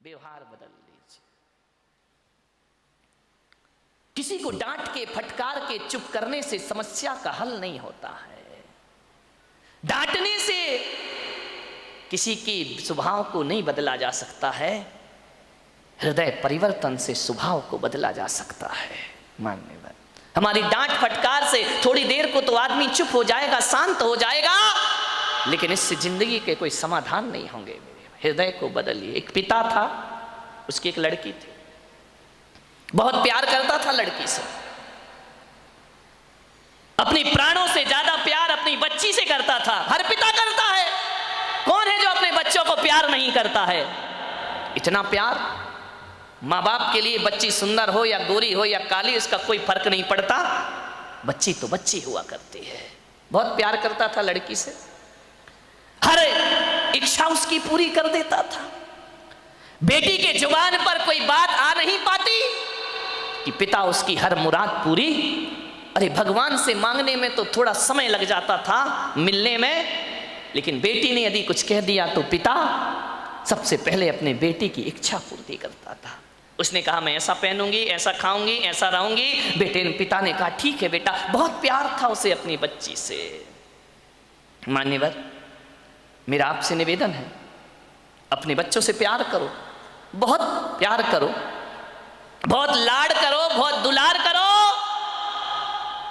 व्यवहार बदल लीजिए। किसी को डांट के, फटकार के, चुप करने से समस्या का हल नहीं होता है। डांटने से किसी की स्वभाव को नहीं बदला जा सकता है, हृदय परिवर्तन से स्वभाव को बदला जा सकता है। माननीय हमारी डांट फटकार से थोड़ी देर को तो आदमी चुप हो जाएगा, शांत हो जाएगा, लेकिन इससे जिंदगी के कोई समाधान नहीं होंगे। मेरे हृदय को बदलिए। एक पिता था, उसकी एक लड़की थी, बहुत प्यार करता था लड़की से, अपनी प्राणों से ज्यादा प्यार अपनी बच्ची से करता था। हर पिता करता है, कौन है जो अपने बच्चों को प्यार नहीं करता है? इतना प्यार, माँ बाप के लिए बच्ची सुंदर हो या गोरी हो या काली, इसका कोई फर्क नहीं पड़ता, बच्ची तो बच्ची हुआ करती है। बहुत प्यार करता था लड़की से, हर इच्छा उसकी पूरी कर देता था। बेटी के जुबान पर कोई बात आ नहीं पाती कि पिता उसकी हर मुराद पूरी। अरे भगवान से मांगने में तो थोड़ा समय लग जाता था, मिलने में, लेकिन बेटी ने यदि कुछ कह दिया तो पिता सबसे पहले अपने बेटी की इच्छा पूर्ति करता था। उसने कहा मैं ऐसा पहनूंगी, ऐसा खाऊंगी, ऐसा रहूंगी। पिता ने कहा ठीक है बेटा। बहुत प्यार था उसे अपनी बच्ची से। मान्यवर, मेरा आपसे निवेदन है, अपने बच्चों से प्यार करो, बहुत प्यार करो, बहुत लाड करो, बहुत दुलार करो,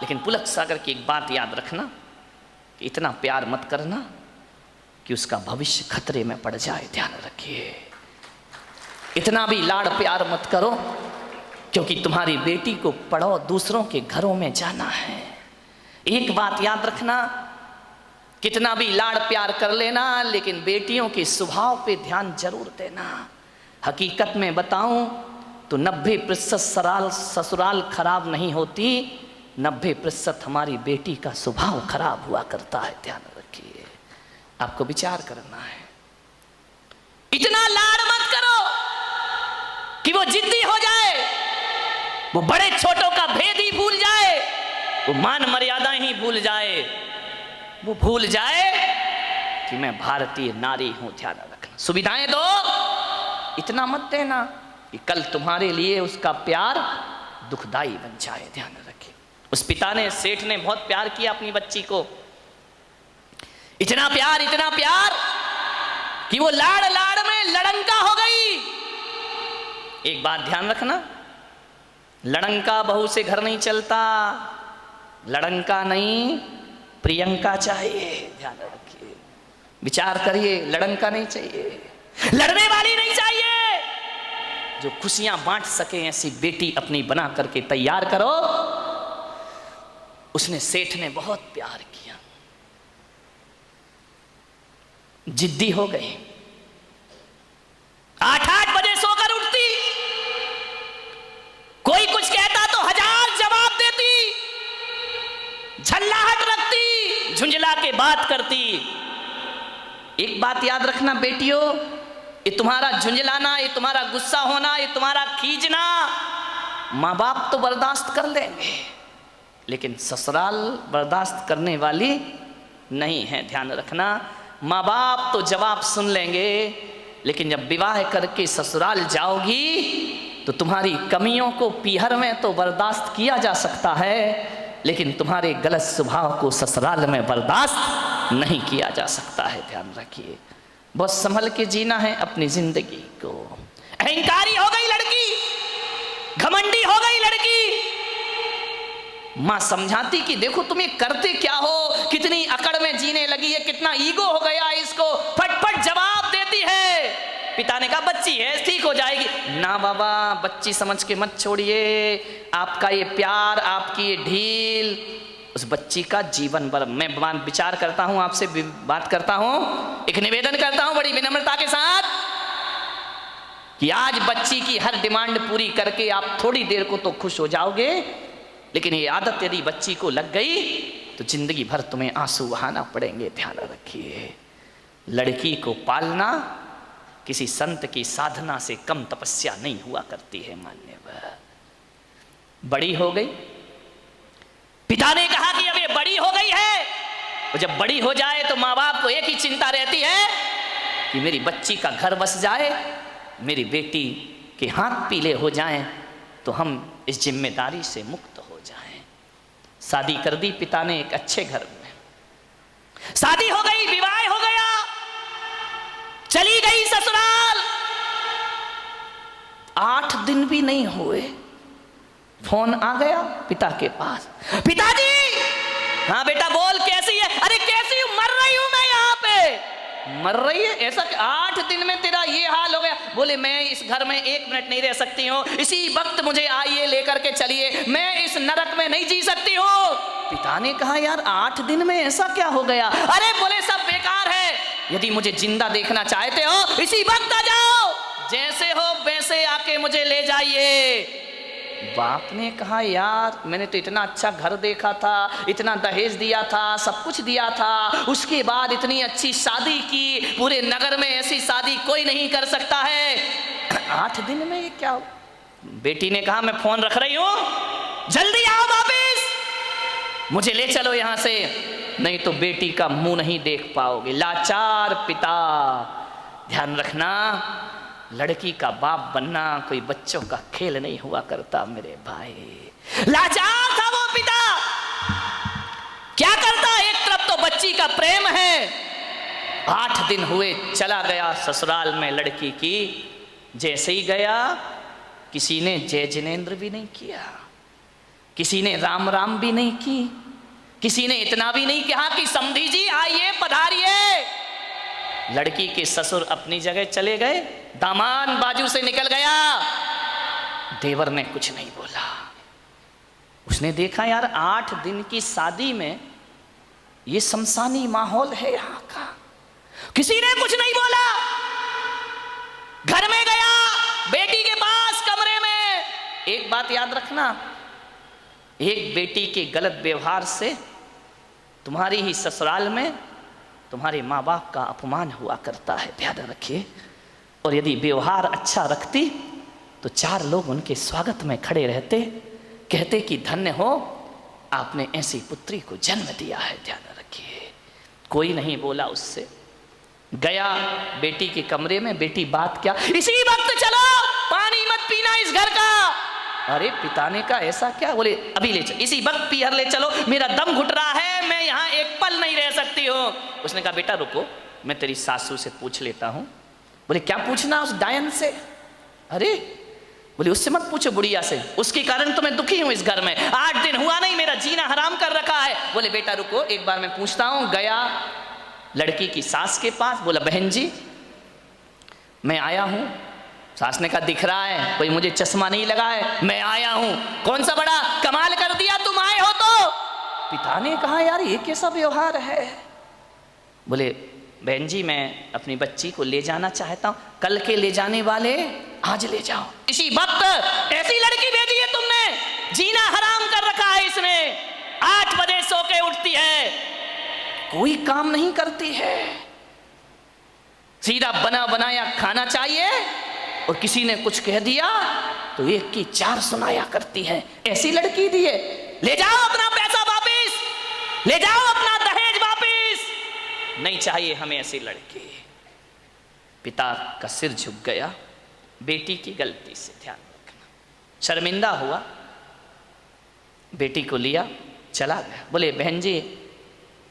लेकिन पुलक सागर की एक बात याद रखना कि इतना प्यार मत करना कि उसका भविष्य खतरे में पड़ जाए। ध्यान रखिए, इतना भी लाड़ प्यार मत करो, क्योंकि तुम्हारी बेटी को पढ़ो, दूसरों के घरों में जाना है। एक बात याद रखना, कितना भी लाड़ प्यार कर लेना, लेकिन बेटियों के स्वभाव पे ध्यान जरूर देना। हकीकत में बताऊं तो 90% ससुराल खराब नहीं होती, 90% हमारी बेटी का स्वभाव खराब हुआ करता है। ध्यान रखिए, आपको विचार करना है। इतना लाड़ मत करो कि वो जिद्दी हो जाए, वो बड़े छोटों का भेद ही भूल जाए, वो मान मर्यादा ही भूल जाए, वो भूल जाए कि मैं भारतीय नारी हूं। ध्यान रखना, सुविधाएं दो, इतना मत देना कि कल तुम्हारे लिए उसका प्यार दुखदाई बन जाए। ध्यान रखिए, उस पिता ने, सेठ ने बहुत प्यार किया अपनी बच्ची को, इतना प्यार कि वो लाड़ लाड़ में लड़ंका हो गई। एक बात ध्यान रखना, लड़ंका बहू से घर नहीं चलता, लड़ंका नहीं प्रियंका चाहिए। ध्यान रखिए, विचार करिए, लड़ंका नहीं चाहिए, लड़ने वाली नहीं चाहिए, जो खुशियां बांट सके ऐसी बेटी अपनी बना करके तैयार करो। उसने, सेठ ने बहुत प्यार किया, जिद्दी हो गई, 8-8 बजे सोकर उठती, कोई कुछ कहता तो 1000 जवाब देती, झल्लाहट रखती, झुंझला के बात करती। एक बात याद रखना बेटियों, ये तुम्हारा झुंझलाना, ये तुम्हारा गुस्सा होना, ये तुम्हारा खींचना माँ बाप तो बर्दाश्त कर लेंगे, लेकिन ससुराल बर्दाश्त करने वाली नहीं है। ध्यान रखना, माँ बाप तो जवाब सुन लेंगे, लेकिन जब विवाह करके ससुराल जाओगी तो तुम्हारी कमियों को पीहर में तो बर्दाश्त किया जा सकता है, लेकिन तुम्हारे गलत स्वभाव को ससुराल में बर्दाश्त नहीं किया जा सकता है। ध्यान रखिए, बहुत संभल के जीना है अपनी जिंदगी को। अहंकारी हो गई लड़की, घमंडी हो गई लड़की, मां समझाती कि देखो तुम्हें करते क्या हो, कितनी अकड़ में जीने लगी है, कितना ईगो हो गया इसको, फटफट जवाब देती है। पिता ने कहा बच्ची है, ठीक हो जाएगी। ना बाबा, बच्ची समझ के मत छोड़िए, आपका ये प्यार, आपकी ये ढील उस बच्ची का जीवन भर। मैं विचार करता हूं, आपसे बात करता हूं, एक निवेदन करता हूं बड़ी विनम्रता के साथ कि आज बच्ची की हर डिमांड पूरी करके आप थोड़ी देर को तो खुश हो जाओगे, लेकिन ये आदत यदि बच्ची को लग गई तो जिंदगी भर तुम्हें आंसू बहाना पड़ेंगे। ध्यान रखिए, लड़की को पालना किसी संत की साधना से कम तपस्या नहीं हुआ करती है। मान्यवर, बड़ी हो गई, पिता ने कहा कि अब ये बड़ी हो गई है, और जब बड़ी हो जाए तो माँ बाप को एक ही चिंता रहती है कि मेरी बच्ची का घर बस जाए, मेरी बेटी के हाथ पीले हो जाएं तो हम इस जिम्मेदारी से मुक्त हो जाएं। शादी कर दी पिता ने एक अच्छे घर में, शादी हो गई, विवाह हो गया, चली गई ससुराल। 8 दिन भी नहीं हुए फोन आ गया पिता के पास, पिताजी। हाँ बेटा बोल, कैसी है? अरे कैसी हूं, मर रही हूं मैं यहाँ पे। मर रही है? ऐसा 8 दिन में तेरा ये हाल हो गया? बोले मैं इस घर में 1 मिनट नहीं रह सकती हूँ, इसी वक्त मुझे आइए लेकर के चलिए, मैं इस नरक में नहीं जी सकती हूँ। पिता ने कहा यार 8 दिन में ऐसा क्या हो गया? अरे बोले सब बेकार है, यदि मुझे जिंदा देखना चाहते हो इसी वक्त आ जाओ, जैसे हो वैसे आके मुझे ले जाइए। बाप ने कहा यार मैंने तो इतना अच्छा घर देखा था, इतना दहेज दिया था, सब कुछ दिया था, उसके बाद इतनी अच्छी शादी की, पूरे नगर में ऐसी शादी कोई नहीं कर सकता है, 8 दिन में ये क्या? बेटी ने कहा मैं फोन रख रही हूं, जल्दी आओ वापिस, मुझे ले चलो यहां से, नहीं तो बेटी का मुंह नहीं देख पाओगे। लाचार पिता। ध्यान रखना, लड़की का बाप बनना कोई बच्चों का खेल नहीं हुआ करता मेरे भाई। लाचार था वो पिता। क्या करता? एक तरफ तो बच्ची का प्रेम है, 8 दिन हुए चला गया ससुराल में लड़की की। जैसे ही गया किसी ने जय जिनेंद्र भी नहीं किया, किसी ने राम राम भी नहीं की, किसी ने इतना भी नहीं कहा कि समधी जी आइए पधारिए। लड़की के ससुर अपनी जगह चले गए, दामाद बाजू से निकल गया, देवर ने कुछ नहीं बोला। उसने देखा यार 8 दिन की शादी में ये शमशानी माहौल है यहाँ का, किसी ने कुछ नहीं बोला। घर में गया, बेटी के पास कमरे में। एक बात याद रखना, एक बेटी के गलत व्यवहार से तुम्हारी ही ससुराल में तुम्हारे माँ बाप का अपमान हुआ करता है, ध्यान रखिए। और यदि व्यवहार अच्छा रखती तो 4 लोग उनके स्वागत में खड़े रहते, कहते कि धन्य हो आपने ऐसी पुत्री को जन्म दिया है, ध्यान रखिए। कोई नहीं बोला उससे। गया बेटी के कमरे में, बेटी बात क्या? इसी वक्त चलो, पानी मत पीना इस घर का। अरे पिता ने कहा ऐसा क्या? बोले अभी ले चलो, इसी वक्त पीहर ले चलो, मेरा दम घुट रहा है, मैं यहाँ एक पल नहीं रह सकती हूँ। उसने कहा बेटा रुको, मैं तेरी सासू से पूछ लेता हूँ। बोले क्या पूछना उस डायन से? अरे बोले उससे मत पूछो, बुढ़िया से, उसके कारण तो मैं दुखी हूँ इस घर में, 8 दिन हुआ नहीं, मेरा जीना हराम कर रखा है। बोले बेटा रुको, एक बार मैं पूछता हूँ। गया लड़की की सास के पास, बोला बहन जी मैं आया हूँ। सास ने कहा दिख रहा है, कोई मुझे चश्मा नहीं लगा है, मैं आया हूं। कौन सा बड़ा कमाल कर दिया तुम आए हो तो? पिता ने कहा यार ये कैसा व्यवहार है? बोले बहन जी मैं अपनी बच्ची को ले जाना चाहता हूं, कल के ले जाने वाले आज ले जाओ। इसी वक्त ऐसी लड़की भेजी है तुमने, जीना हराम कर रखा है इसने, 8 बजे सो के उठती है, कोई काम नहीं करती है, सीधा बना बनाया खाना चाहिए, और किसी ने कुछ कह दिया तो 1 की 4 सुनाया करती है। ऐसी लड़की दी है, ले जाओ अपना पैसा वापिस, ले जाओ अपना दहेज वापिस, नहीं चाहिए हमें ऐसी लड़की। पिता का सिर झुक गया बेटी की गलती से, ध्यान रखना। शर्मिंदा हुआ, बेटी को लिया चला गया। बोले बहन जी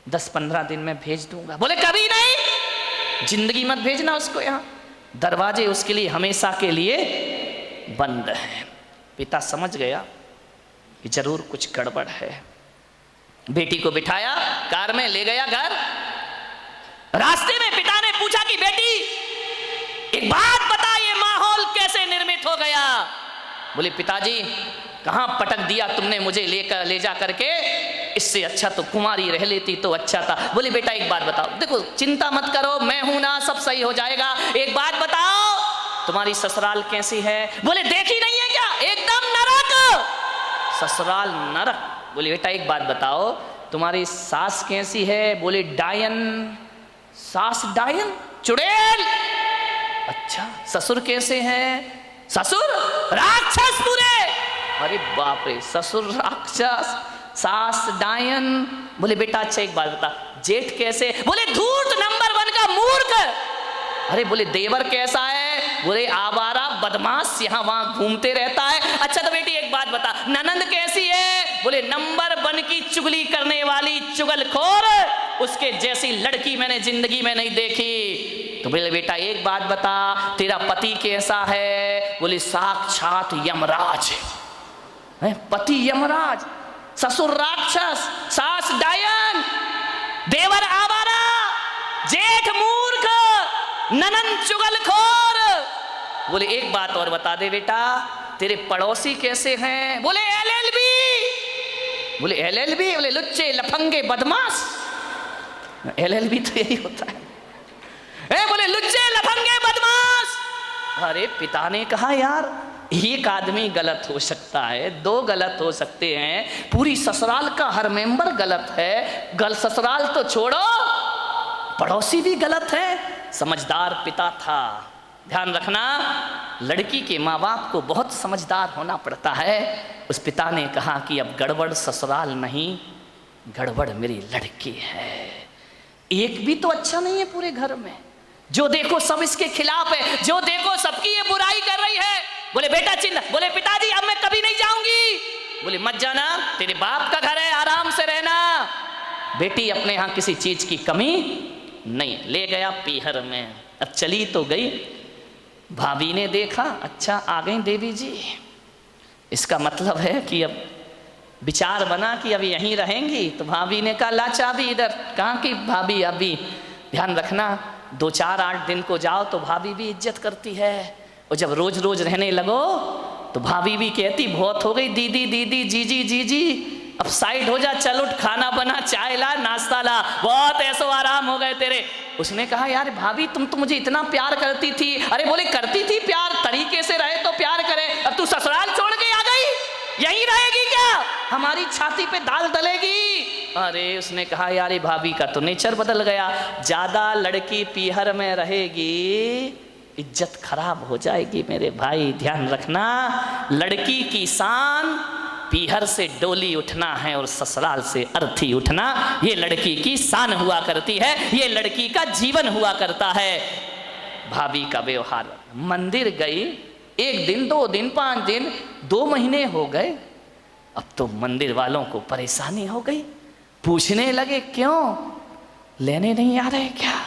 10-15 दिन में भेज दूंगा। बोले कभी नहीं, जिंदगी मत भेजना उसको यहाँ, दरवाजे उसके लिए हमेशा के लिए बंद हैं। पिता समझ गया कि जरूर कुछ गड़बड़ है। बेटी को बिठाया, कार में ले गया घर। रास्ते में पिता ने पूछा कि बेटी एक बात बता, ये माहौल कैसे निर्मित हो गया? बोले पिताजी कहां पटक दिया तुमने मुझे ले जा करके, इससे अच्छा तो कुमारी रह लेती तो अच्छा था। बोले बेटा एक बात बताओ, देखो चिंता मत करो, मैं हूं ना, सब सही हो जाएगा। एक बात बताओ तुम्हारी ससुराल कैसी है? बोले देखी नहीं है क्या? एकदम नरक, ससुराल नरक। बोले बेटा एक बात बताओ तुम्हारी सास कैसी है? बोले डायन। सास डायन, चुड़ैल। अच्छा ससुर कैसे हैं? ससुर राक्षस पूरे। अरे बाप रे, ससुर राक्षस, सास डायन। बोले बेटा अच्छा एक बात बता, जेठ कैसे? बोले धूर्त नंबर 1 का मूर्ख। अरे बोले देवर कैसा है? बोले आवारा बदमाश यहाँ वहां घूमते रहता है। अच्छा तो बेटी एक बात बता, ननंद कैसी है? बोले नंबर 1 की चुगली करने वाली चुगलखोर, उसके जैसी लड़की मैंने जिंदगी में नहीं देखी। तो बोले बेटा एक बात बता, तेरा पति कैसा है? बोले साक्षात यमराज है। पति यमराज, ससुर राक्षस, सास डायन, देवर आवारा, जेठ मूर्ख, ननंद चुगलखोर। बोले एक बात और बता दे बेटा, तेरे पड़ोसी कैसे हैं? बोले LLB। बोले LLB? बोले लुच्चे लफंगे बदमाश। LLB तो यही होता है। बोले लुच्चे लफंगे बदमाश। अरे पिता ने कहा यार एक आदमी गलत हो सकता है, 2 गलत हो सकते हैं, पूरी ससुराल का हर मेंबर गलत है। ससुराल तो छोड़ो, पड़ोसी भी गलत है। समझदार पिता था। ध्यान रखना, लड़की के माँ बाप को बहुत समझदार होना पड़ता है। उस पिता ने कहा कि अब गड़बड़ ससुराल नहीं, गड़बड़ मेरी लड़की है। एक भी तो अच्छा नहीं है पूरे घर में, जो देखो सब इसके खिलाफ है, जो देखो सबकी ये बुराई कर रही है। बोले बेटा चिंता, बोले पिताजी अब मैं कभी नहीं जाऊंगी। बोले मत जाना, तेरे बाप का घर है, आराम से रहना। बेटी अपने यहाँ किसी चीज की कमी नहीं। ले गया पीहर में। अब चली तो गई, भाभी ने देखा अच्छा आ गई देवी जी, इसका मतलब है कि अब विचार बना कि अब यहीं रहेंगी। तो भाभी ने कहा ला चाबी इधर। कहाँ की भाभी? अभी ध्यान रखना 2-4-8 दिन को जाओ तो भाभी भी इज्जत करती है, और जब रोज रोज रहने लगो तो भाभी भी कहती बहुत हो गई दीदी दीदी, जीजी जीजी, अब साइड हो जा, चल उठ, खाना बना, चाय ला, नाश्ता ला, बहुत ऐसो आराम हो गए तेरे। उसने कहा यार भाभी तुम तो मुझे इतना प्यार करती थी। अरे बोले करती थी प्यार, तरीके से रहे तो प्यार करे, अब तू ससुराल छोड़ के आ गई, यहीं रहेगी क्या? हमारी छाती पे दाल डलेगी। अरे उसने कहा यार भाभी का तो नेचर बदल गया, ज्यादा लड़की पीहर में रहेगी इज्जत खराब हो जाएगी मेरे भाई। ध्यान रखना, लड़की की शान पीहर से डोली उठना है और ससुराल से अर्थी उठना, ये लड़की की शान हुआ करती है, ये लड़की का जीवन हुआ करता है। भाभी का व्यवहार, मंदिर गई 1 दिन 2 दिन 5 दिन 2 महीने हो गए, अब तो मंदिर वालों को परेशानी हो गई। पूछने लगे क्यों, लेने नहीं आ रहे क्या?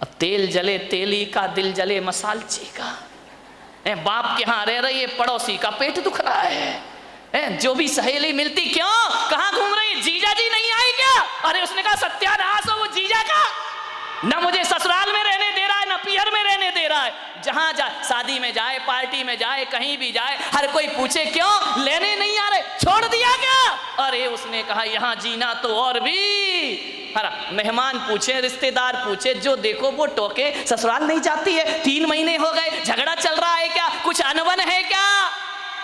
अब तेल जले तेली का, दिल जले मसालची का। बाप के यहाँ रह रही है, पड़ोसी का पेट दुख रहा है। जो भी सहेली मिलती, क्यों कहाँ घूम रही है, जीजा जी नहीं आई क्या? अरे उसने कहा सत्यानाश हो वो जीजा का, ना मुझे ससुराल में रहने दे रहा है, ना पीहर में रहने दे रहा है। जहां जाए, शादी में जाए, पार्टी में जाए, कहीं भी जाए, हर कोई पूछे क्यों लेने नहीं आ रहे, छोड़ दिया क्या? अरे उसने कहा यहाँ जीना तो और भी। हरा मेहमान पूछे, रिश्तेदार पूछे, जो देखो वो टोके, ससुराल नहीं जाती है, 3 महीने हो गए, झगड़ा चल रहा है क्या, कुछ अनबन है क्या?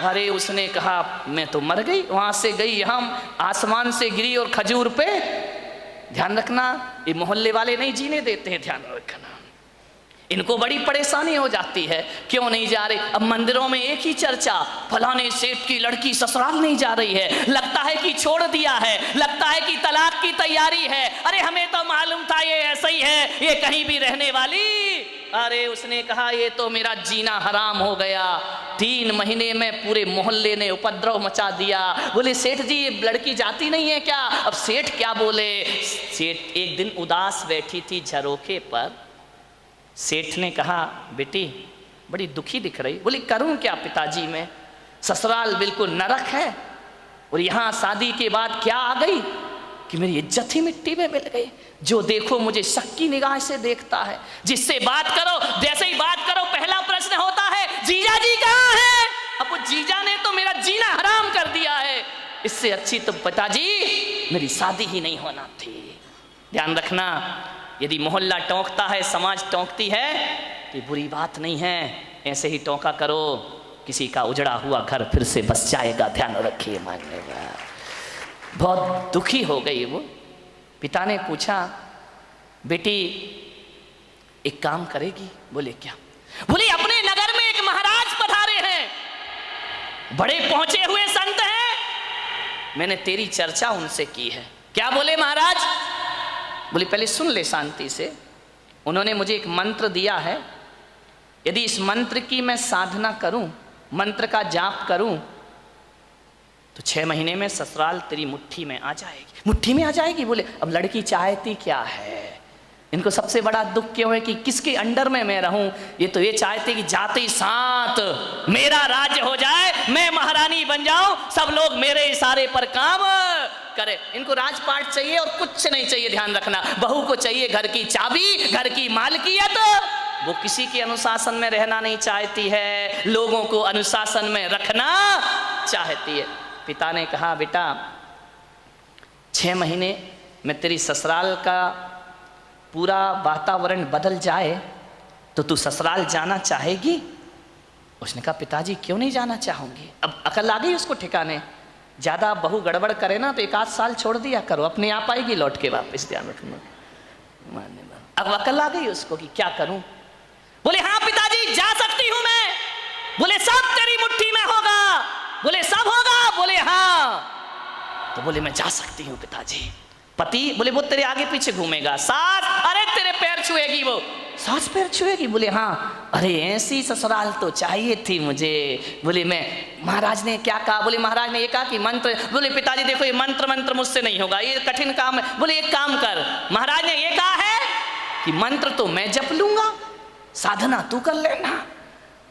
अरे उसने कहा मैं तो मर गई, वहां से गई यहाँ, आसमान से गिरी और खजूर पे। ध्यान रखना, ये मोहल्ले वाले नहीं जीने देते हैं, ध्यान रखना, इनको बड़ी परेशानी हो जाती है, क्यों नहीं जा रहे। अब मंदिरों में एक ही चर्चा, फलाने सेठ की लड़की ससुराल नहीं जा रही है, लगता है कि छोड़ दिया है, लगता है कि तलाक की तैयारी है। अरे हमें तो मालूम था ये ऐसा ही है, ये कहीं भी रहने वाली। अरे उसने कहा ये तो मेरा जीना हराम हो गया, 3 महीने में पूरे मोहल्ले ने उपद्रव मचा दिया। बोले सेठ जी ये लड़की जाती नहीं है क्या? अब सेठ क्या बोले, सेठ एक दिन उदास बैठी थी झरोखे पर, सेठ ने कहा बेटी बड़ी दुखी दिख रही। बोली करूं क्या पिताजी, मैं ससुराल बिल्कुल नरक है, और यहाँ शादी के बाद क्या आ गई कि मेरी इज्जत ही मिट्टी में मिल गई। जो देखो मुझे शक की निगाह से देखता है, जिससे बात करो जैसे ही बात करो पहला प्रश्न होता है जीजा जी कहाँ है? अब वो जीजा ने तो मेरा जीना हराम कर दिया है, इससे अच्छी तो पिताजी मेरी शादी ही नहीं होना थी। ध्यान रखना, यदि मोहल्ला टोंकता है, समाज टोंकती है, तो बुरी बात नहीं है, ऐसे ही टोंका करो, किसी का उजड़ा हुआ घर फिर से बस जाएगा। ध्यान रखिए, मानेगा। बहुत दुखी हो गई वो। पिता ने पूछा बेटी एक काम करेगी? बोले क्या? बोले अपने नगर में एक महाराज पधारे हैं, बड़े पहुंचे हुए संत हैं, मैंने तेरी चर्चा उनसे की है। क्या बोले महाराज? बोले पहले सुन ले शांति से। उन्होंने मुझे एक मंत्र दिया है, यदि इस मंत्र की मैं साधना करूं, मंत्र का जाप करूं, तो 6 महीने में ससुराल तेरी मुट्ठी में आ जाएगी। मुट्ठी में आ जाएगी। बोले अब लड़की चाहती क्या है? इनको सबसे बड़ा दुख क्यों है कि किसके अंडर में मैं रहूं? ये तो ये चाहते कि जाते ही साथ मेरा राज्य हो जाए, मैं महारानी बन जाऊं, सब लोग मेरे इशारे पर काम करे। इनको राजपाट चाहिए और कुछ नहीं चाहिए। ध्यान रखना, बहू को चाहिए घर की चाबी, घर की मालकियत। वो किसी के अनुशासन में रहना नहीं चाहती है, लोगों को अनुशासन में रखना चाहती है। पिता ने कहा बेटा 6 महीने में तेरी ससुराल का पूरा वातावरण बदल जाए तो तू ससुराल जाना चाहेगी? उसने कहा पिताजी क्यों नहीं जाना चाहूंगी। अब अकल आ गई उसको ठिकाने। ज़्यादा बहू गड़बड़ करे ना तो 1 साल छोड़ दिया करो, अपने आप आएगी लौट के वापस। ध्यान रखना। अब अकल आ गई उसको कि क्या करूं। बोले हाँ पिताजी जा सकती हूं मैं। बोले सब तेरी मुट्ठी में होगा। बोले सब होगा। बोले हाँ। तो बोले मैं जा सकती हूं पिताजी। पति बोले वो तेरे आगे पीछे घूमेगा। सास अरे तेरे पैर छुएगी। वो सास पैर छुएगी। बोले हाँ। अरे ऐसी ससुराल तो चाहिए थी मुझे। बोले मैं महाराज ने क्या कहा? बोले महाराज ने ये कहा कि मंत्र। बोले पिताजी देखो ये मंत्र मुझसे नहीं होगा, ये कठिन काम है। बोले एक काम कर, महाराज ने ये कहा है कि मंत्र तो मैं जप लूंगा, साधना तू कर लेना।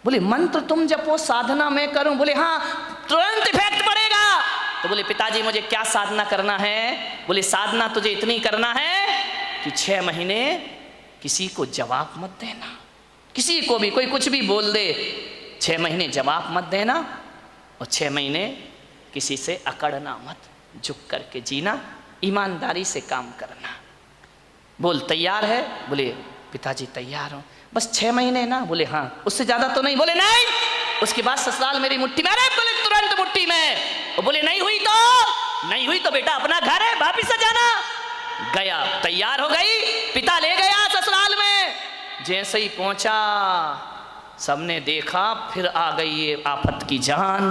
बोले मंत्र तुम जपो, साधना मैं करूं? बोले हाँ तुरंत इफेक्ट पड़ेगा। तो बोले पिताजी मुझे क्या साधना करना है? बोले साधना तुझे इतनी करना है कि 6 महीने किसी को जवाब मत देना, किसी को भी कोई कुछ भी बोल दे 6 महीने जवाब मत देना, और 6 महीने किसी से अकड़ना मत, झुक करके जीना, ईमानदारी से काम करना। बोल तैयार है? बोले पिताजी तैयार हूँ। बस 6 महीने ना? बोले हाँ। उससे ज्यादा तो नहीं? बोले नहीं। उसके बाद ससुराल मेरी मुट्ठी में। अरे बोले तुरंत मुट्ठी में। बोले नहीं हुई तो बेटा अपना घर है, वापिस से जाना। गया, तैयार हो गई, पिता ले गया ससुराल में। जैसे ही पहुंचा सबने देखा, फिर आ गई ये आफत की जान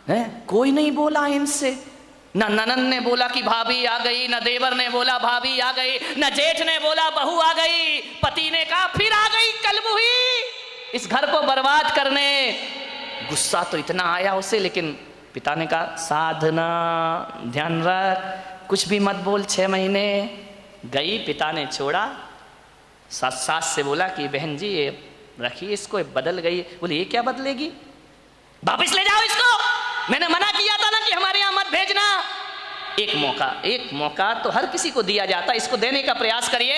है। कोई नहीं बोला इनसे, न ननन ने बोला कि भाभी आ गई, न देवर ने बोला भाभी आ गई, न जेठ ने बोला बहू आ गई। पति ने कहा फिर आ गई कलमुही इस घर को बर्बाद करने। गुस्सा तो इतना आया उसे, लेकिन पिता ने कहा साधना, ध्यान रख, कुछ भी मत बोल। 6 महीने गई, पिता ने छोड़ा। सास से बोला कि बहन जी ये रखिए इसको, ये बदल गई। बोले ये क्या बदलेगी? वापस ले जाओ इसको, मैंने मना किया था ना कि हमारे यहाँ मत भेजना। एक मौका तो हर किसी को दिया जाता, इसको देने का प्रयास करिए।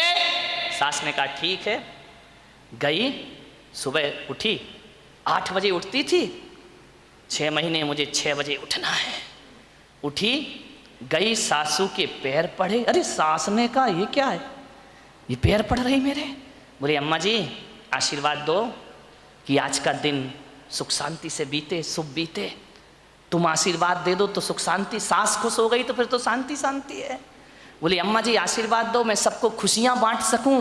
सास ने कहा ठीक है। गई, सुबह उठी, 8 बजे उठती थी। 6 महीने मुझे 6 बजे उठना है। उठी, गई, सासू के पैर पड़े। अरे सास ने कहा ये क्या है, ये पैर पड़ रही मेरे। बोले अम्मा जी आशीर्वाद दो कि आज का दिन सुख शांति से बीते, शुभ बीते। तुम आशीर्वाद दे दो तो सुख शांति। सास खुश हो गई तो फिर तो शांति शांति है। बोले अम्मा जी आशीर्वाद दो, मैं सबको खुशियां बांट सकूं।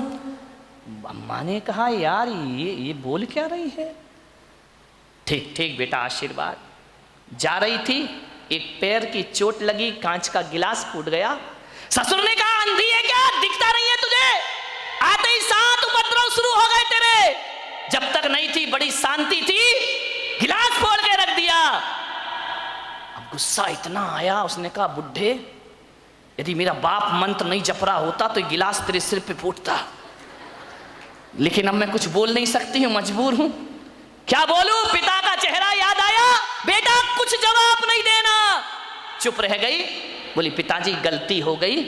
अम्मा ने कहा यार ये बोल क्या रही है। ठीक ठीक बेटा आशीर्वाद। जा रही थी, एक पैर की चोट लगी, कांच का गिलास फूट गया। ससुर ने कहा अंधी है क्या, दिखता नहीं है तुझे? आते ही 7 उपद्रव शुरू हो गए तेरे। जब तक नहीं थी बड़ी शांति थी, गिलास फोड़ के रख दिया। अब गुस्सा इतना आया, उसने कहा बुढ़े यदि मेरा बाप मंत्र नहीं जप रहा होता तो गिलास तेरे सिर पे फूटता, लेकिन अब मैं कुछ बोल नहीं सकती हूं, मजबूर हूं। क्या बोलूं? पिता का चेहरा याद आया। बेटा कुछ जवाब नहीं देना। चुप रह गई। बोली पिताजी गलती हो गई,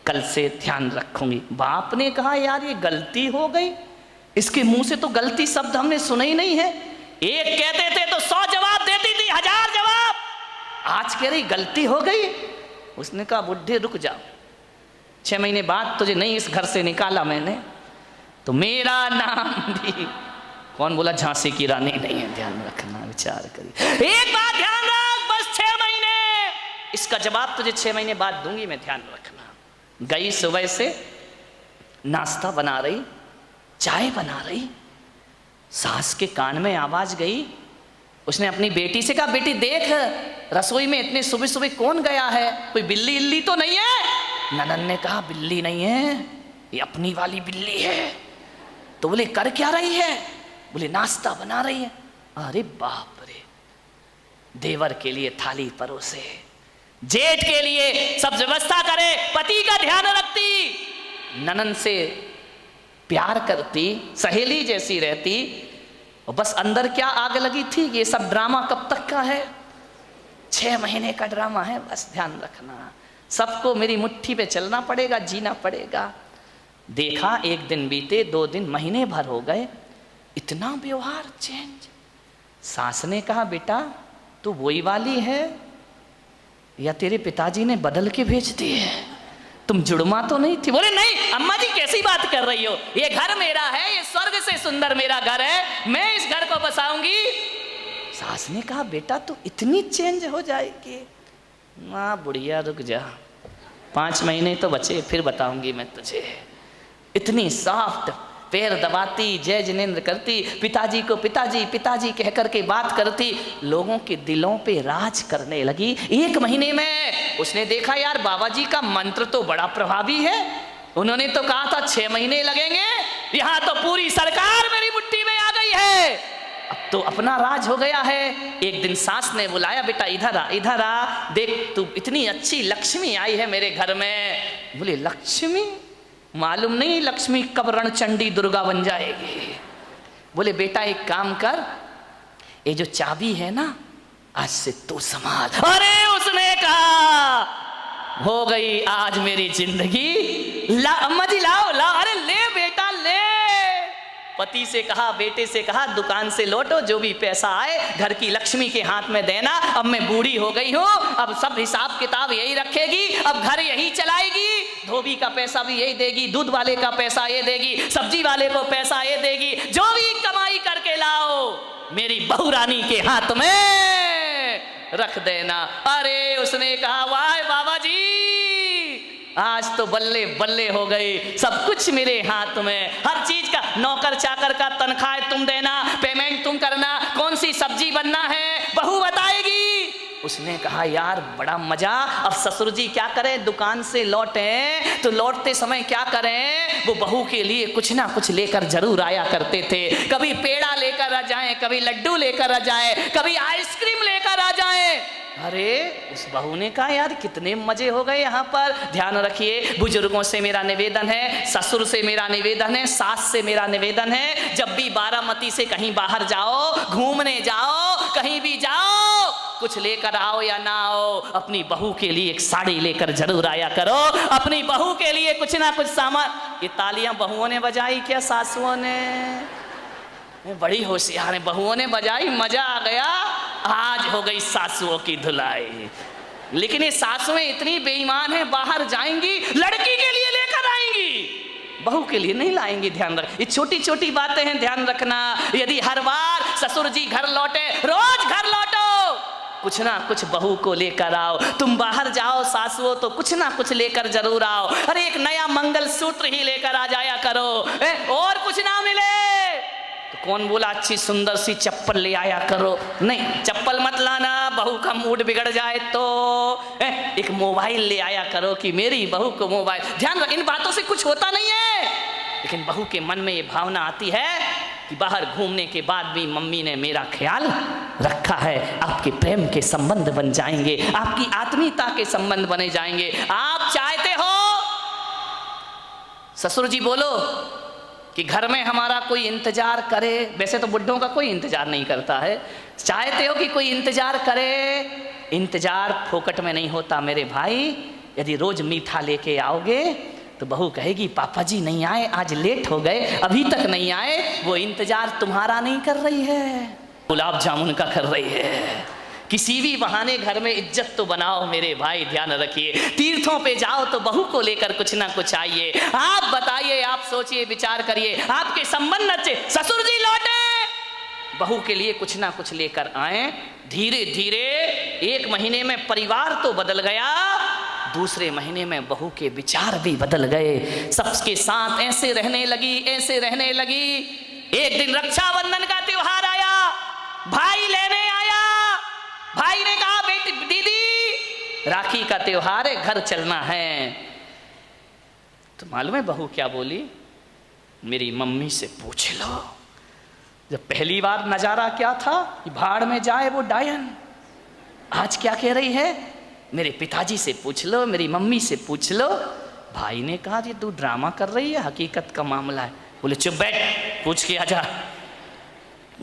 कल से ध्यान रखूंगी। बाप ने कहा यार ये गलती हो गई, इसके मुंह से तो गलती शब्द हमने सुना ही नहीं है। एक कहते थे तो 100 जवाब देती थी, 1000 जवाब। आज कह रही गलती हो गई। उसने कहा बुढ़े रुक जाओ, 6 महीने बाद तुझे नहीं इस घर से निकाला मैंने तो मेरा नाम भी, कौन बोला झांसी की रानी नहीं है। ध्यान रखना, विचार करिए। एक बात ध्यान रख, बस 6 महीने, इसका जवाब तुझे 6 महीने बाद दूंगी मैं, ध्यान रखना। गई सुबह से नाश्ता बना रही, चाय बना रही, सास के कान में आवाज गई। उसने अपनी बेटी से कहा बेटी देख रसोई में इतने सुबह सुबह कौन गया है, कोई बिल्ली इल्ली तो नहीं है? ननन ने कहा बिल्ली नहीं है, ये अपनी वाली बिल्ली है। तो बोले कर क्या रही है? बोले नाश्ता बना रही है। अरे बाप रे, देवर के लिए थाली परोसे, जेठ के लिए सब व्यवस्था करे, पति का ध्यान रखती, ननन से प्यार करती, सहेली जैसी रहती, और बस अंदर क्या आग लगी थी, ये सब ड्रामा कब तक का है, 6 महीने का ड्रामा है, बस ध्यान रखना, सबको मेरी मुट्ठी पे चलना पड़ेगा, जीना पड़ेगा। देखा 1 दिन बीते, 2 दिन, महीने भर हो गए, इतना व्यवहार चेंज। सास ने कहा बेटा तू वही वाली है या तेरे पिताजी ने बदल के भेज दी है, तुम जुड़मा तो नहीं थी। बोले नहीं अम्मा जी कैसी बात कर रही हो, ये घर मेरा है, ये स्वर्ग से सुंदर मेरा घर है, मैं इस घर को बसाऊंगी। सास ने कहा बेटा तू इतनी चेंज हो जाएगी। माँ बुढ़िया रुक जा, 5 महीने तो बचे, फिर बताऊंगी मैं तुझे। इतनी सॉफ्ट, पैर दबाती, जय जिनेंद्र करती, पिताजी को पिताजी पिताजी कह करके बात करती, लोगों के दिलों पे राज करने लगी। 1 महीने में उसने देखा यार बाबा जी का मंत्र तो बड़ा प्रभावी है, उन्होंने तो कहा था 6 महीने लगेंगे, यहाँ तो पूरी सरकार मेरी मुट्ठी में आ गई है, अब तो अपना राज हो गया है। एक दिन सास ने बुलाया बेटा इधर आ, देख तू इतनी अच्छी लक्ष्मी आई है मेरे घर में। बोले लक्ष्मी, मालूम नहीं लक्ष्मी कब रणचंडी दुर्गा बन जाएगी। बोले बेटा एक काम कर, ये जो चाबी है ना आज से तू संभाल। अरे उसने कहा हो गई आज मेरी जिंदगी, ला अम्मा जी लाओ लाओ, अरे ले बेटा ले। पति से कहा, बेटे से कहा दुकान से लौटो, जो भी पैसा आए घर की लक्ष्मी के हाथ में देना, अब मैं बूढ़ी हो गई हूँ, अब सब हिसाब किताब यही रखेगी, अब घर यही चलाएगी, धोबी का पैसा भी यही देगी, दूध वाले का पैसा ये देगी, सब्जी वाले को पैसा ये देगी, जो भी कमाई करके लाओ मेरी बहू रानी के हाथ में रख देना। अरे उसने कहा वाह बाबा जी आज तो बल्ले बल्ले हो गई, सब कुछ मेरे हाथ में, हर चीज का, नौकर चाकर का तनख्वाह तुम देना, पेमेंट तुम करना, कौन सी सब्जी बनना है बहू बताएगी। उसने कहा यार बड़ा मजा। अब ससुर जी क्या करें, दुकान से लौटे तो लौटते समय क्या करें, वो बहू के लिए कुछ ना कुछ लेकर जरूर आया करते थे, कभी पेड़ा लेकर आ जाए, कभी लड्डू लेकर आ जाए, कभी आइसक्रीम लेकर आ जाए। अरे उस बहू ने कहा यार कितने मजे हो गए यहाँ पर। ध्यान रखिए, बुजुर्गों से मेरा निवेदन है, ससुर से मेरा निवेदन है, सास से मेरा निवेदन है, जब भी बारामती से कहीं बाहर जाओ, घूमने जाओ, कहीं भी जाओ, कुछ लेकर आओ या ना आओ, अपनी बहू के लिए एक साड़ी लेकर जरूर आया करो, अपनी बहू के लिए कुछ ना कुछ सामान। ये तालियां बहुओं ने बजाई क्या सासुओं ने? बड़ी होशियार है, बहुओं ने बजाई, मजा आ गया। आज हो गई सासुओं की धुलाई। लेकिन ये सासुएं इतनी बेईमान है, बाहर जाएंगी लड़की के लिए लेकर आएंगी, बहू के लिए नहीं लाएंगी। ध्यान रख, ये छोटी छोटी बातें हैं, ध्यान रखना। यदि हर बार ससुर जी घर लौटे, रोज घर लौटो, कुछ ना कुछ बहू को लेकर आओ। तुम बाहर जाओ सासुओं तो कुछ ना कुछ लेकर जरूर आओ। अरे एक नया मंगल सूत्र ही लेकर आ जाया करो, और कुछ ना मिले तो कौन बोला अच्छी सुंदर सी चप्पल ले आया करो, नहीं चप्पल मत लाना, बहू का मूड बिगड़ जाए तो। एक मोबाइल ले आया करो कि मेरी बहू को मोबाइल। ध्यान रख, इन बातों से कुछ होता नहीं है, लेकिन बहू के मन में ये भावना आती है कि बाहर घूमने के बाद भी मम्मी ने मेरा ख्याल रखा है। आपके प्रेम के संबंध बन जाएंगे, आपकी आत्मीयता के संबंध बने जाएंगे। आप चाहते हो ससुर जी बोलो कि घर में हमारा कोई इंतजार करे, वैसे तो बुढ़ों का कोई इंतजार नहीं करता है, चाहते हो कि कोई इंतजार करे। इंतजार फोकट में नहीं होता मेरे भाई। यदि रोज मीठा लेके आओगे तो बहू कहेगी पापा जी नहीं आए, आज लेट हो गए, अभी तक नहीं आए। वो इंतजार तुम्हारा नहीं कर रही है, गुलाब जामुन का कर रही है। किसी भी बहाने घर में इज्जत तो बनाओ मेरे भाई, ध्यान रखिए। तीर्थों पे जाओ तो बहू को लेकर कुछ ना कुछ आइए। आप बताइए, आप सोचिए, विचार करिए, आपके संबंध अच्छे, ससुर जी लौटे, बहू के लिए कुछ ना कुछ लेकर आए। धीरे धीरे 1 महीने में परिवार तो बदल गया, दूसरे महीने में बहू के विचार भी बदल गए। सबके साथ ऐसे रहने लगी, ऐसे रहने लगी। एक दिन रक्षाबंधन का त्योहार आया, भाई लेने आया। भाई ने कहा बेटी दीदी राखी का त्योहार है, घर चलना है। तो मालूम है बहू क्या बोली? मेरी मम्मी से पूछ लो। जब पहली बार नजारा क्या था कि भाड़ में जाए वो डायन, आज क्या कह रही है, मेरे पिताजी से पूछ लो, मेरी मम्मी से पूछ लो। भाई ने कहा ये तू ड्रामा कर रही है, हकीकत का मामला है। बोले चुप बैठ, पूछ के आजा।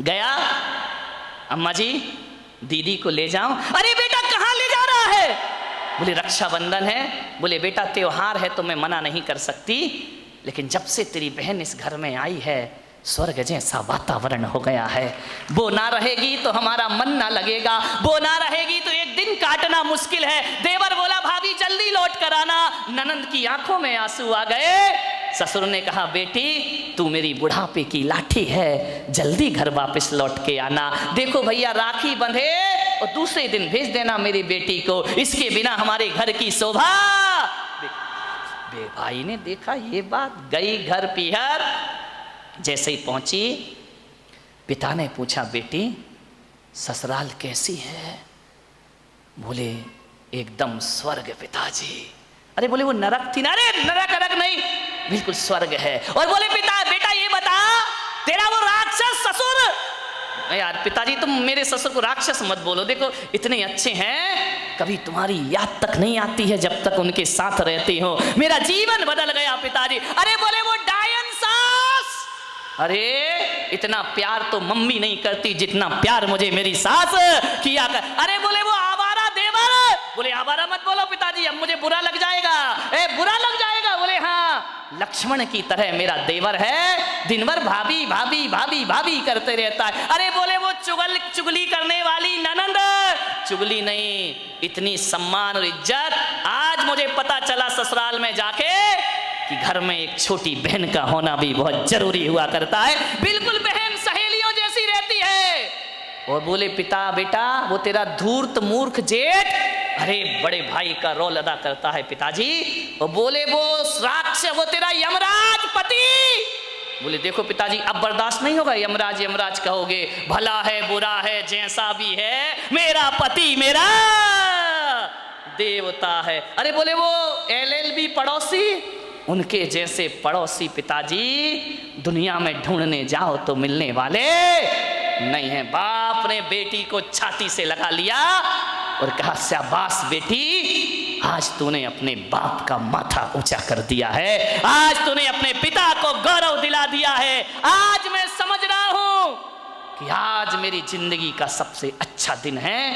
गया, अम्मा जी दीदी को ले जाऊं। अरे बेटा कहाँ ले जा रहा है? बोले रक्षाबंधन है। बोले बेटा त्योहार है तो मैं मना नहीं कर सकती, लेकिन जब से तेरी बहन इस घर में आई है स्वर्ग जैसा वातावरण हो गया है। वो ना रहेगी तो हमारा मन ना लगेगा, वो ना रहेगी तो एक दिन काटना मुश्किल है। देवर बोला भाभी जल्दी लौट कर आना। ननंद की आंखों में आंसू आ गए। ससुर ने कहा बेटी तू मेरी बुढ़ापे की लाठी है, जल्दी घर वापस लौट के आना। देखो भैया राखी बंधे और दूसरे दिन भेज देना मेरी बेटी को, इसके बिना हमारे घर की शोभा। भाई ने देखा ये बात, गई घर पीहर। जैसे ही पहुंची पिता ने पूछा बेटी ससुराल कैसी है? बोले एकदम स्वर्ग पिताजी। अरे बोले वो नरक थी ना? अरे नरक नरक नहीं, बिल्कुल स्वर्ग है। और बोले बेटा ये बता तेरा वो राक्षस ससुर। यार पिताजी तुम मेरे ससुर को राक्षस मत बोलो, देखो इतने अच्छे हैं, कभी तुम्हारी याद तक नहीं आती है जब तक उनके साथ रहती हो। मेरा जीवन बदल गया पिताजी। अरे बोले वो डायन सास। अरे इतना प्यार तो मम्मी नहीं करती जितना प्यार मुझे मेरी सास किया कर। अरे बोले वो आवारा देवर। बोले आवारा मत बोलो पिताजी, अब मुझे बुरा लग जाएगा। बुरा लग जाएगा? बोले हाँ, लक्ष्मण की तरह मेरा देवर है, दिन भर भाभी भाभी भाभी भाभी करते रहता है। अरे बोले वो चुगली करने वाली ननंद। चुगली नहीं, इतनी सम्मान और इज्जत आज मुझे पता चला ससुराल में जाके कि घर में एक छोटी बहन का होना भी बहुत जरूरी हुआ करता है। बिल्कुल बहन सहेलियों जैसी रहती है। और बोले पिता बेटा वो तेरा धूर्त मूर्ख जेठ, अरे बड़े भाई का रोल अदा करता है पिताजी। और बोले वो राक्षस वो तेरा यमराज पति। बोले देखो पिताजी अब बर्दाश्त नहीं होगा, यमराज यमराज कहोगे, भला है बुरा है जैसा भी है, मेरा पति मेरा देवता है। अरे बोले वो LLB पड़ोसी, उनके जैसे पड़ोसी पिताजी दुनिया में ढूंढने जाओ तो मिलने वाले नहीं है। बाप ने बेटी को छाती से लगा लिया और कहा शाबाश बेटी, आज तूने अपने बाप का माथा ऊंचा कर दिया है, आज तूने अपने पिता को गौरव दिला दिया है। आज मैं समझ रहा हूं कि आज मेरी जिंदगी का सबसे अच्छा दिन है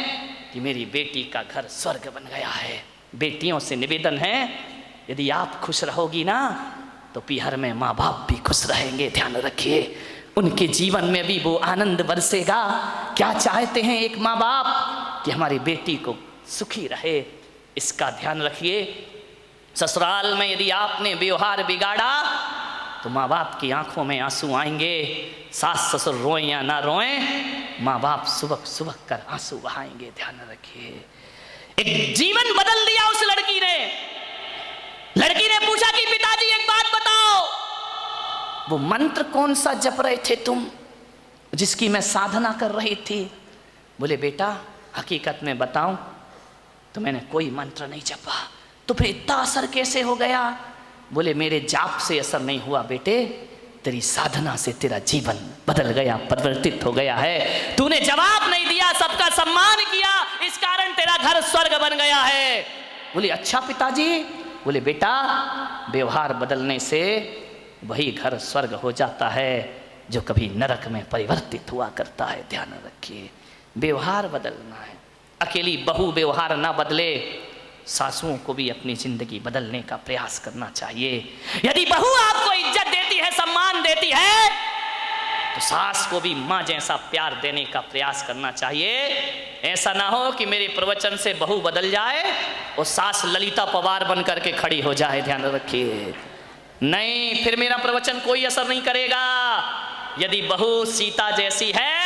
कि मेरी बेटी का घर स्वर्ग बन गया है। बेटियों से निवेदन है यदि आप खुश रहोगी ना तो पीहर में माँ बाप भी खुश रहेंगे। ध्यान रखिए उनके जीवन में भी वो आनंद बरसेगा। क्या चाहते हैं एक माँ बाप कि हमारी बेटी को सुखी रहे, इसका ध्यान रखिए। ससुराल में यदि आपने व्यवहार बिगाड़ा तो माँ बाप की आंखों में आंसू आएंगे। सास ससुर रोएं या ना रोएं, माँ बाप सुबह सुबह कर आंसू बहाएंगे। ध्यान रखिए। एक जीवन बदल दिया उस लड़की ने। लड़की ने पूछा कि पिताजी एक बात बताओ, वो मंत्र कौन सा जप रहे थे तुम जिसकी मैं साधना कर रही थी? बोले बेटा हकीकत में बताऊं तो मैंने कोई मंत्र नहीं जपा। तो फिर इतना असर कैसे हो गया? बोले मेरे जाप से असर नहीं हुआ बेटे, तेरी साधना से तेरा जीवन बदल गया, परिवर्तित हो गया है। तूने जवाब नहीं दिया, सबका सम्मान किया, इस कारण तेरा घर स्वर्ग बन गया है। बोले अच्छा पिताजी। बोले बेटा व्यवहार बदलने से वही घर स्वर्ग हो जाता है जो कभी नरक में परिवर्तित हुआ करता है। ध्यान रखिए व्यवहार बदलना है। अकेली बहू व्यवहार ना बदले, सासुओं को भी अपनी जिंदगी बदलने का प्रयास करना चाहिए। यदि बहू आपको इज्जत देती है, सम्मान देती है, तो सास को भी माँ जैसा प्यार देने का प्रयास करना चाहिए। ऐसा ना हो कि मेरे प्रवचन से बहू बदल जाए और सास ललिता पवार बन करके खड़ी हो जाए। ध्यान रखिए नहीं, फिर मेरा प्रवचन कोई असर नहीं करेगा। यदि बहू सीता जैसी है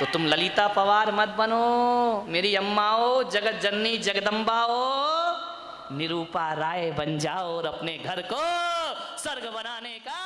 तो तुम ललिता पवार मत बनो, मेरी अम्माओ, जगत जननी जगदम्बाओ, निरूपा राय बन जाओ और अपने घर को स्वर्ग बनाने का